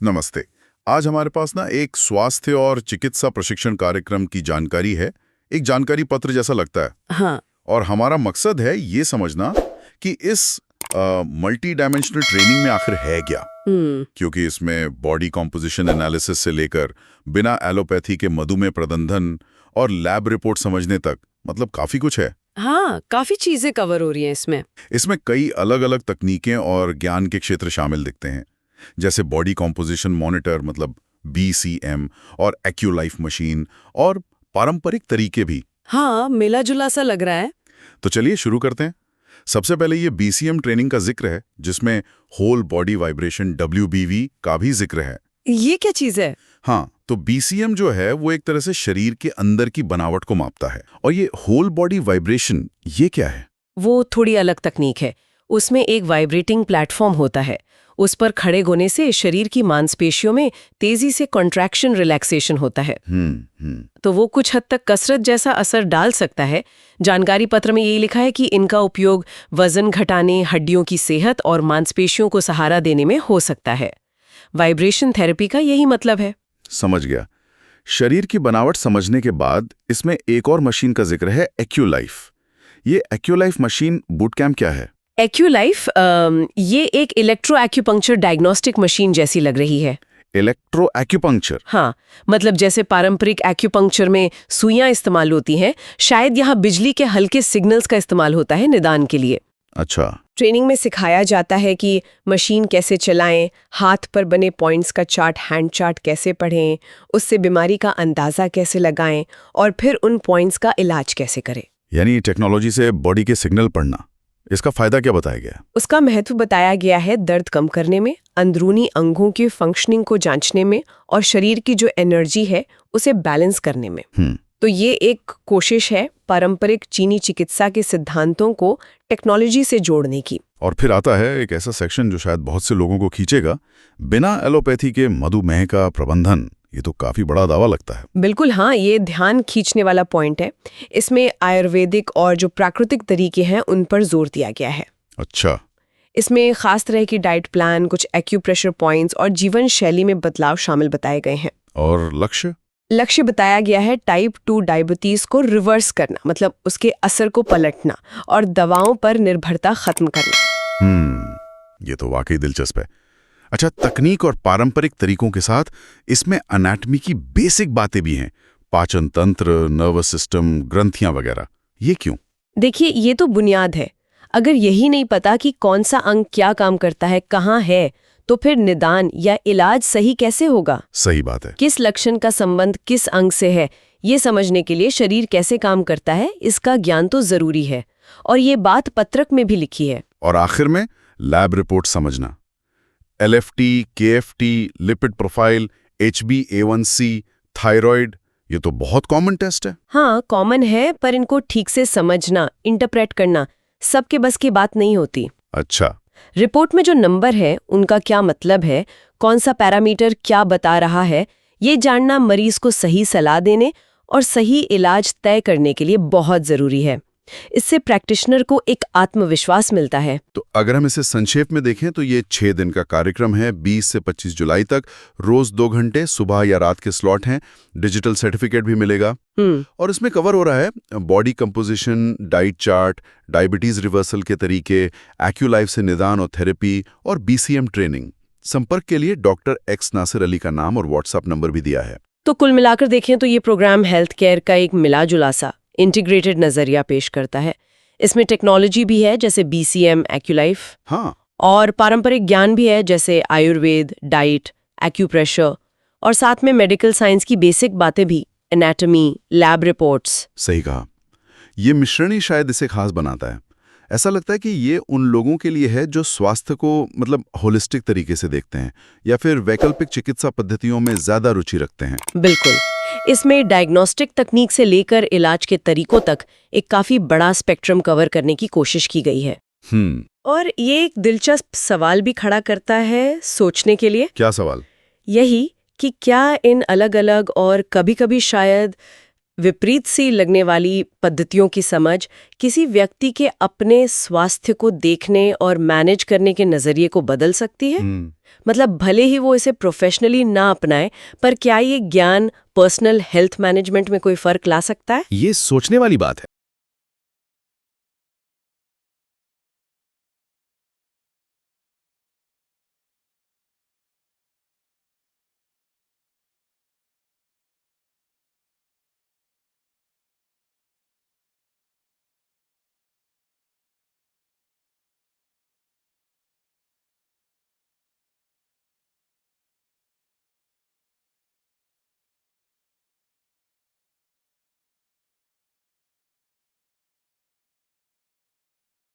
नमस्ते। आज हमारे पास ना एक स्वास्थ्य और चिकित्सा प्रशिक्षण कार्यक्रम की जानकारी है। एक जानकारी पत्र जैसा लगता है। हाँ। और हमारा मकसद है ये समझना कि इस मल्टी डायमेंशनल ट्रेनिंग में आखिर है क्या। क्योंकि इसमें बॉडी कॉम्पोजिशन एनालिसिस से लेकर बिना एलोपैथी के मधुमेह प्रबंधन और लैब रिपोर्ट समझने तक मतलब काफी कुछ है। हाँ, काफी चीजें कवर हो रही हैं इसमें। इसमें कई अलग अलग तकनीकें और ज्ञान के क्षेत्र शामिल दिखते हैं, जैसे बॉडी कॉम्पोजिशन मॉनिटर मतलब BCM और एक्यूलाइफ मशीन और पारंपरिक तरीके भी। हाँ, मिला जुला सा लग रहा है। तो चलिए शुरू करते हैं। सबसे पहले ये BCM ट्रेनिंग का जिक्र है, जिसमें होल बॉडी वाइब्रेशन WBV का भी जिक्र है। ये क्या चीज है? हाँ, तो BCM जो है वो एक तरह से शरीर के अंदर की बनावट को मापता है। और ये होल बॉडी वाइब्रेशन ये क्या है? वो थोड़ी अलग तकनीक है। उसमें एक वाइब्रेटिंग प्लेटफॉर्म होता है। उस पर खड़े होने से शरीर की मांसपेशियों में तेजी से कॉन्ट्रैक्शन रिलैक्सेशन होता है। तो वो कुछ हद तक कसरत जैसा असर डाल सकता है। जानकारी पत्र में यही लिखा है कि इनका उपयोग वजन घटाने, हड्डियों की सेहत और मांसपेशियों को सहारा देने में हो सकता है। वाइब्रेशन थेरेपी का यही मतलब है। समझ गया। शरीर की बनावट समझने के बाद इसमें एक और मशीन का जिक्र है, एक्यूलाइफ। ये एक्यूलाइफ मशीन बूट कैंप क्या है? एक्यूलाइफ ये एक इलेक्ट्रो एक्यूपंक्चर डायग्नोस्टिक मशीन जैसी लग रही है। Electro acupuncture? हाँ, मतलब जैसे पारंपरिक एक्यूपंक्चर में सुइयां इस्तेमाल होती हैं, शायद यहाँ बिजली के हल्के सिग्नल्स का इस्तेमाल होता है निदान के लिए। अच्छा। ट्रेनिंग में सिखाया जाता है कि मशीन कैसे चलाएं, हाथ पर बने पॉइंट्स का चार्ट, हैंड चार्ट कैसे पढ़ें, उससे बीमारी का अंदाजा कैसे लगाएं और फिर उन पॉइंट्स का इलाज कैसे करें। यानी टेक्नोलॉजी से बॉडी के सिग्नल पढ़ना। इसका फायदा क्या बताया गया? उसका महत्व बताया गया है दर्द कम करने में, अंदरूनी अंगों की फंक्शनिंग को जांचने में और शरीर की जो एनर्जी है उसे बैलेंस करने में। तो ये एक कोशिश है पारंपरिक चीनी चिकित्सा के सिद्धांतों को टेक्नोलॉजी से जोड़ने की। और फिर आता है एक ऐसा सेक्शन जो शायद बहुत से लोगों को खींचेगा, बिना एलोपैथी के मधुमेह का प्रबंधन। ये तो काफी बड़ा दावा लगता है। बिल्कुल हाँ, ये ध्यान खींचने वाला पॉइंट है। इसमें आयुर्वेदिक और जो प्राकृतिक तरीके हैं उन पर जोर दिया गया है। अच्छा। इसमें खास तरह की डाइट प्लान, कुछ एक्यूप्रेशर पॉइंट्स और जीवन शैली में बदलाव शामिल बताए गए हैं। और लक्ष्य बताया गया है टाइप 2 डायबिटीज को रिवर्स करना, मतलब उसके असर को पलटना और दवाओं पर निर्भरता खत्म करना। ये तो वाकई दिलचस्प है। अच्छा, तकनीक और पारंपरिक तरीकों के साथ इसमें एनाटॉमी की बेसिक बातें भी हैं, पाचन तंत्र, नर्वस सिस्टम, ग्रंथियां वगैरह। ये क्यों? देखिए, ये तो बुनियाद है। अगर यही नहीं पता कि कौन सा अंग क्या काम करता है, कहाँ है, तो फिर निदान या इलाज सही कैसे होगा? सही बात है। किस लक्षण का संबंध किस अंग से है, ये समझने के लिए शरीर कैसे काम करता है, इसका ज्ञान तो जरूरी है। और ये बात पत्रक में भी लिखी है। और आखिर में लैब रिपोर्ट समझना। LFT, KFT, lipid profile, HbA1c, thyroid, ये तो बहुत कॉमन टेस्ट है। हाँ, कॉमन है, पर इनको ठीक से समझना, इंटरप्रेट करना सबके बस की बात नहीं होती। अच्छा। रिपोर्ट में जो नंबर है उनका क्या मतलब है, कौन सा पैरामीटर क्या बता रहा है, ये जानना मरीज को सही सलाह देने और सही इलाज तय करने के लिए बहुत जरूरी है। इससे प्रैक्टिशनर को एक आत्मविश्वास मिलता है। तो अगर हम इसे संक्षेप में देखें तो ये 6 दिन का कार्यक्रम है, 20 से 25 जुलाई तक। रोज 2 घंटे सुबह या रात के स्लॉट हैं। डिजिटल सर्टिफिकेट भी मिलेगा। और इसमें कवर हो रहा है body composition, diet chart, diabetes reversal के तरीके, एक्यूलाइफ से निदान और थेरेपी और BCM ट्रेनिंग। संपर्क के लिए डॉक्टर X नासिर अली का नाम और व्हाट्सएप नंबर भी दिया है। तो कुल मिलाकर देखें तो ये प्रोग्राम हेल्थ केयर का एक मिला जुला सा इंटीग्रेटेड नजरिया पेश करता है। इसमें टेक्नोलॉजी भी है जैसे BCM, एक्यूलाइफ। हाँ। और पारंपरिक ज्ञान भी है जैसे आयुर्वेद, डाइट, एक्यूप्रेशर और साथ में मेडिकल साइंस की बेसिक बातें भी, एनाटॉमी, लैब रिपोर्ट्स। सही कहा। ये मिश्रण ही शायद इसे खास बनाता है। ऐसा लगता है कि ये उन लोगों के लिए है जो स्वास्थ्य को मतलब होलिस्टिक तरीके से देखते हैं या फिर वैकल्पिक चिकित्सा पद्धतियों में ज्यादा रुचि रखते हैं। बिल्कुल। इसमें डायग्नोस्टिक तकनीक से लेकर इलाज के तरीकों तक एक काफी बड़ा स्पेक्ट्रम कवर करने की कोशिश की गई है। और ये एक दिलचस्प सवाल भी खड़ा करता है सोचने के लिए। क्या सवाल? यही कि क्या इन अलग अलग और कभी-कभी शायद विपरीत सी लगने वाली पद्धतियों की समझ किसी व्यक्ति के अपने स्वास्थ्य को देखने और मैनेज करने के नजरिए को बदल सकती है। मतलब भले ही वो इसे प्रोफेशनली ना अपनाए, पर क्या ये ज्ञान पर्सनल हेल्थ मैनेजमेंट में कोई फर्क ला सकता है? ये सोचने वाली बात है।